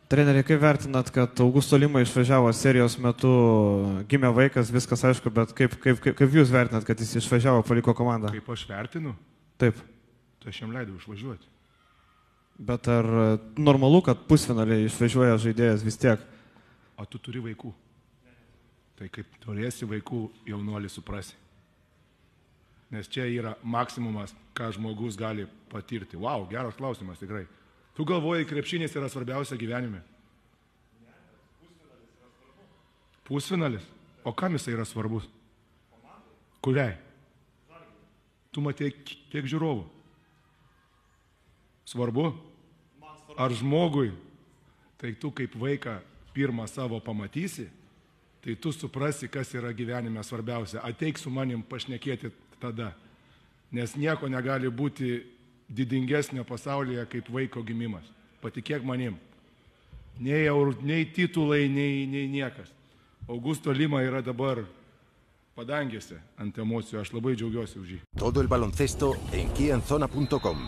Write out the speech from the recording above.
Treneri, kaip vertinat, kad Augusto Lima išvažiavo serijos metu, gimė vaikas, viskas aišku, bet kaip jūs vertinat, kad jis išvažiavo, paliko komandą? Kaip aš vertinu? Taip. Tai aš jam leidau išvažiuoti. Bet ar normalu, kad pusfinaliai išvažiuoja žaidėjas vis tiek? O tu turi vaikų? Tai kaip turėsi vaikų, jaunuolį suprasi. Nes čia yra maksimumas, ką žmogus gali patirti. Vau, geras klausimas tikrai. Tu galvoji, krepšinis yra svarbiausia gyvenime? Pusfinalis? O kam jisai yra svarbus? Kuriai? Tu matei kiek žiūrovų? Svarbu? Ar žmogui? Tai tu kaip vaiką pirmą savo pamatysi, tai tu suprasi, kas yra gyvenime svarbiausia. Ateik su manim pašnekėti tada. Nes nieko negali būti didingesnio pasaulyje kaip vaiko gimimas. Patikėk manim. Nei titulai, nei niekas. Augusto Lima yra dabar padangėse ant emocijų. Aš labai džiaugiuosi už jį. Todo el baloncesto en quienzona.com.